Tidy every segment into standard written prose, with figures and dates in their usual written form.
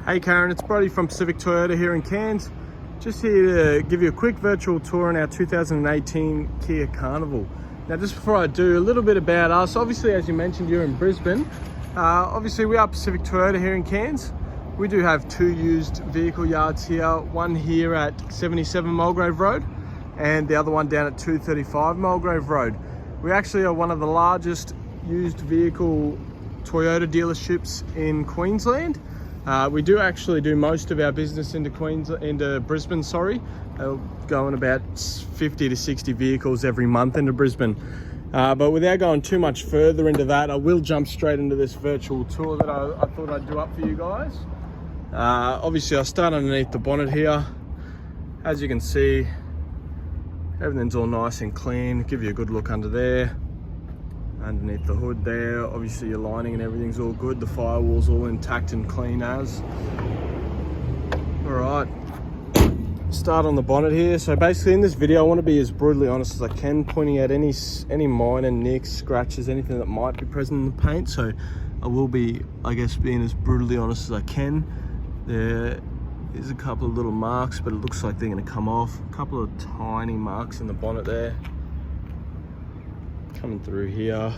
Hey Karen, it's Brody from Pacific Toyota here in Cairns. Just here to give you a quick virtual tour on our 2018 Kia Carnival. Now just before I do, a little bit about us. Obviously, as you mentioned, you're in Brisbane. Obviously we are Pacific Toyota here in Cairns. We do have two used vehicle yards here, one here at 77 Mulgrave Road and the other one down at 235 Mulgrave Road. We actually are one of the largest used vehicle Toyota dealerships in Queensland. We do actually do most of our business into Brisbane, going about 50 to 60 vehicles every month into Brisbane. But without going too much further into that, I will jump straight into this virtual tour that I thought I'd do up for you guys. Obviously I'll start underneath the bonnet here. As you can see, everything's all nice and clean. Give you a good look under there. Underneath the hood there, obviously your lining and everything's all good. The firewall's all intact and clean as. All right, start on the bonnet here. So basically in this video, I want to be as brutally honest as I can, pointing out any minor nicks, scratches, anything that might be present in the paint. So I will be, I guess, being as brutally honest as I can. There is a couple of little marks, but it looks like they're going to come off. A couple of tiny marks in the bonnet there. Coming through here, a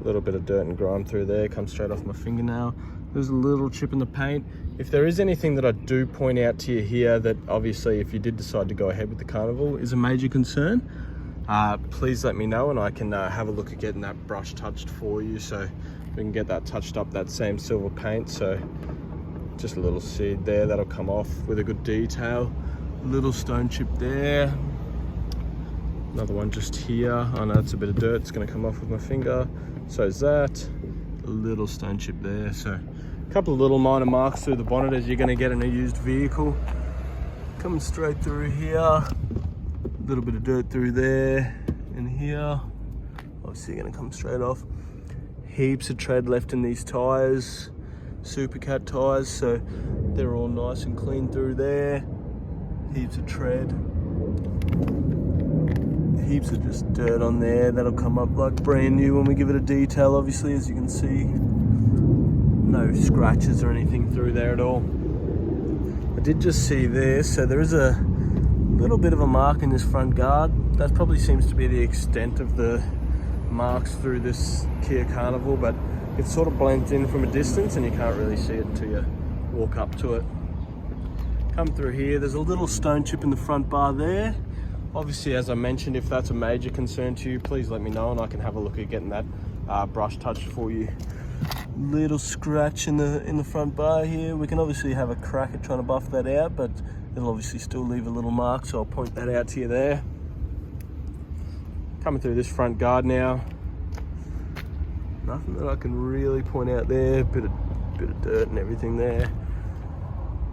little bit of dirt and grime through there, comes straight off my fingernail. There's a little chip in the paint. If there is anything that I do point out to you here that obviously if you did decide to go ahead with the Carnival is a major concern, please let me know and I can have a look at getting that brush touched for you so we can get that touched up, that same silver paint. So just a little seed there, that'll come off with a good detail. Little stone chip there. Another one just here. I know it's a bit of dirt, it's going to come off with my finger. So is that. A little stone chip there. So a couple of little minor marks through the bonnet as you're going to get in a used vehicle. Coming straight through here. A little bit of dirt through there and here. Obviously going to come straight off. Heaps of tread left in these tyres. Supercat tyres, so they're all nice and clean through there. Heaps of tread. Heaps of just dirt on there. That'll come up like brand new when we give it a detail, obviously, as you can see. No scratches or anything through there at all. I did just see this, so there is a little bit of a mark in this front guard. That probably seems to be the extent of the marks through this Kia Carnival, but it sort of blends in from a distance and you can't really see it until you walk up to it. Come through here, there's a little stone chip in the front bar there. Obviously, as I mentioned, if that's a major concern to you, please let me know and I can have a look at getting that brush touched for you. Little scratch in the front bar here. We can obviously have a crack at trying to buff that out, but it'll obviously still leave a little mark, so I'll point that out to you there. Coming through this front guard now. Nothing that I can really point out there. Bit of dirt and everything there.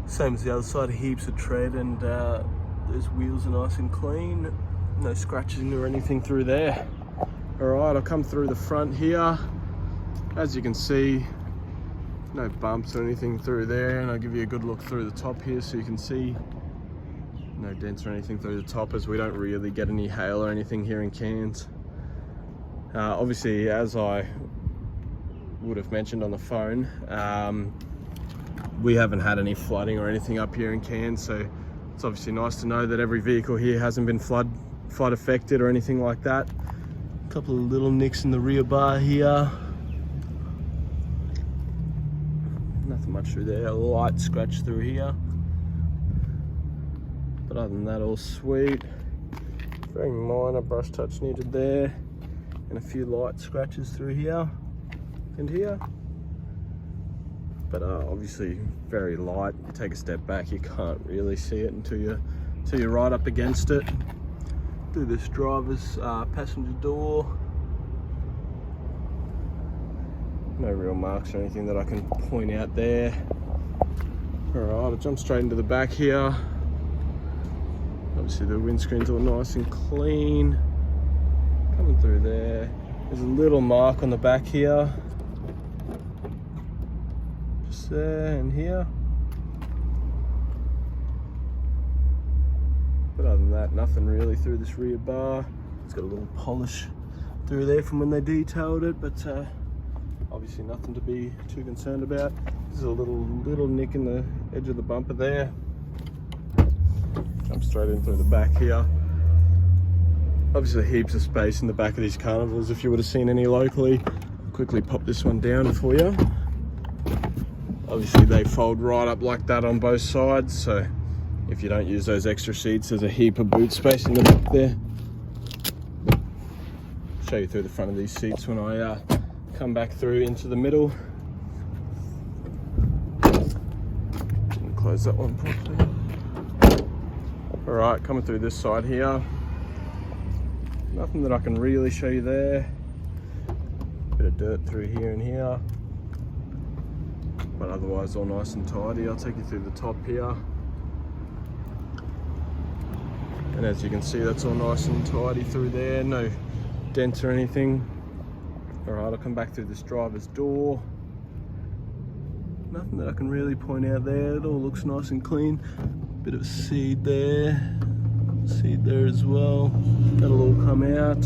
Same as the other side, heaps of tread and those wheels are nice and clean. No scratches or anything through there. All right, I'll come through the front here. As you can see, no bumps or anything through there. And I'll give you a good look through the top here so you can see. No dents or anything through the top as we don't really get any hail or anything here in Cairns. Obviously, as I would have mentioned on the phone, we haven't had any flooding or anything up here in Cairns, so it's obviously nice to know that every vehicle here hasn't been flood affected or anything like that. A couple of little nicks in the rear bar here. Nothing much through there. A light scratch through here. But other than that, all sweet. Very minor brush touch needed there. And a few light scratches through here and here. But obviously very light. You take a step back, you can't really see it until you're right up against it. Do this driver's passenger door. No real marks or anything that I can point out there. All right, I'll jump straight into the back here. Obviously the windscreen's all nice and clean. Coming through there. There's a little mark on the back here. Just there and here. But other than that, nothing really through this rear bar. It's got a little polish through there from when they detailed it, but obviously nothing to be too concerned about. There's a little nick in the edge of the bumper there. Jump straight in through the back here. Obviously heaps of space in the back of these carnivals if you would have seen any locally. I'll quickly pop this one down for you. Obviously they fold right up like that on both sides, so if you don't use those extra seats, there's a heap of boot space in the back there. Show you through the front of these seats when I come back through into the middle. And close that one properly. Alright, coming through this side here. Nothing that I can really show you there. Bit of dirt through here and here. But otherwise all nice and tidy. I'll take you through the top here. And as you can see, that's all nice and tidy through there. No dents or anything. Alright, I'll come back through this driver's door. Nothing that I can really point out there. It all looks nice and clean. Bit of seed there. Seed there as well. That'll all come out.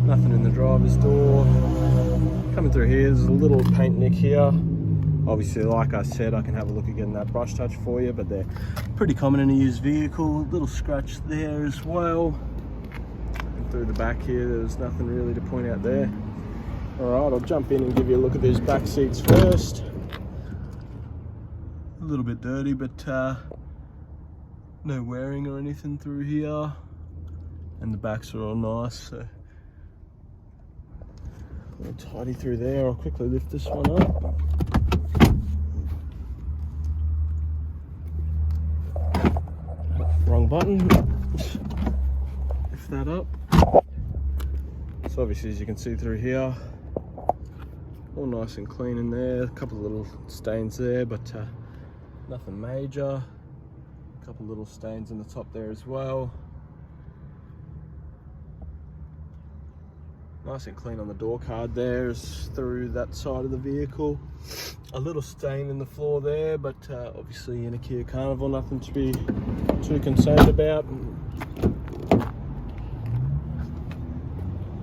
Nothing in the driver's door. Coming through here, there's a little paint nick here. Obviously, like I said, I can have a look at getting that brush touch for you, but they're pretty common in a used vehicle. Little scratch there as well. And through the back here, there's nothing really to point out there. Alright, I'll jump in and give you a look at these back seats first. A little bit dirty, but no wearing or anything through here. And the backs are all nice, so all tidy through there. I'll quickly lift this one up. Wrong button. Lift that up. So obviously, as you can see through here, all nice and clean in there. A couple of little stains there, but nothing major. A couple of little stains in the top there as well. Nice and clean on the door card there, is through that side of the vehicle. A little stain in the floor there, but obviously in a Kia Carnival, nothing to be too concerned about.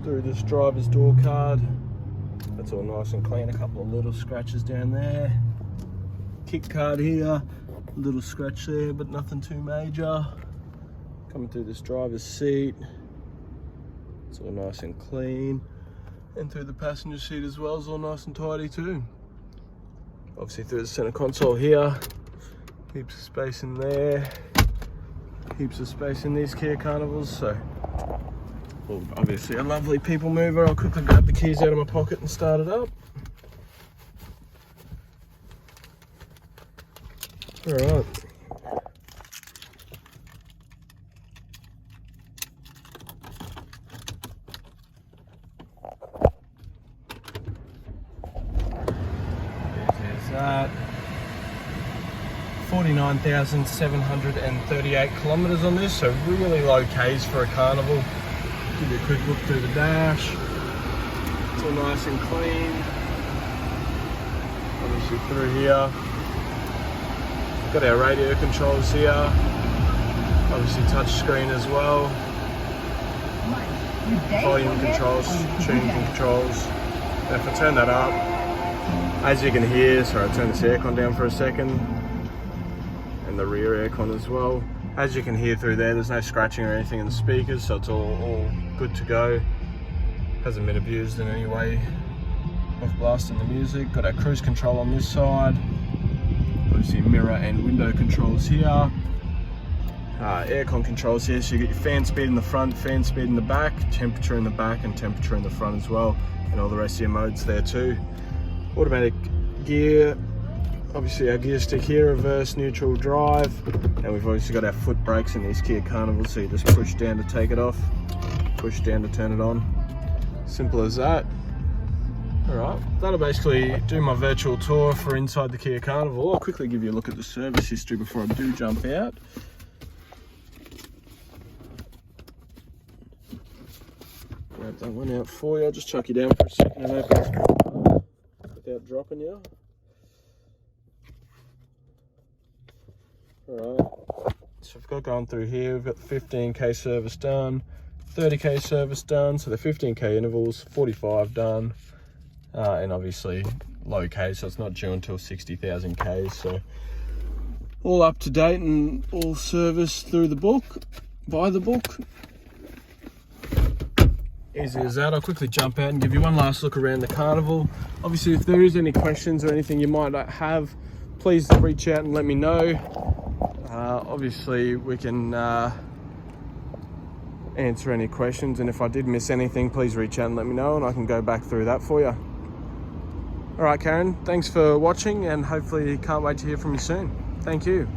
Through this driver's door card, that's all nice and clean. A couple of little scratches down there. Kick card here, a little scratch there, but nothing too major. Coming through this driver's seat, it's all nice and clean. And through the passenger seat as well, is all nice and tidy too. Obviously through the center console here, heaps of space in there. Heaps of space in these Kia Carnivals, so well, obviously a lovely people mover. I'll quickly grab the keys out of my pocket and start it up. Alright. There's that. 49,738 kilometers on this, so really low Ks for a Carnival. Give you a quick look through the dash. It's all nice and clean. Obviously through here, got our radio controls here. Obviously touch screen as well. Volume controls, tuning controls. Now if I turn that up, as you can hear, sorry, I'll turn this aircon down for a second. And the rear aircon as well. As you can hear through there, there's no scratching or anything in the speakers, so it's all good to go. Hasn't been abused in any way of blasting the music. Got our cruise control on this side. Obviously mirror and window controls here. Aircon controls here, so you get your fan speed in the front, fan speed in the back, temperature in the back and temperature in the front as well. And all the rest of your modes there too. Automatic gear. Obviously our gear stick here, reverse, neutral, drive, and we've obviously got our foot brakes in these Kia Carnivals, so you just push down to take it off, push down to turn it on. Simple as that. Alright, that'll basically do my virtual tour for inside the Kia Carnival. I'll quickly give you a look at the service history before I do jump out. Grab that one out for you. I'll just chuck you down for a second and open it without dropping you. Alright, so we've got going through here, we've got the 15k service done, 30k service done, so the 15k intervals, 45 done, and obviously low K, so it's not due until 60,000 Ks. So all up to date and all serviced through the book, by the book. Easy as that. I'll quickly jump out and give you one last look around the carnival. Obviously, if there is any questions or anything you might have, please reach out and let me know. Obviously, we can answer any questions, and if I did miss anything, please reach out and let me know, and I can go back through that for you. All right, Karen, thanks for watching, and hopefully can't wait to hear from you soon. Thank you.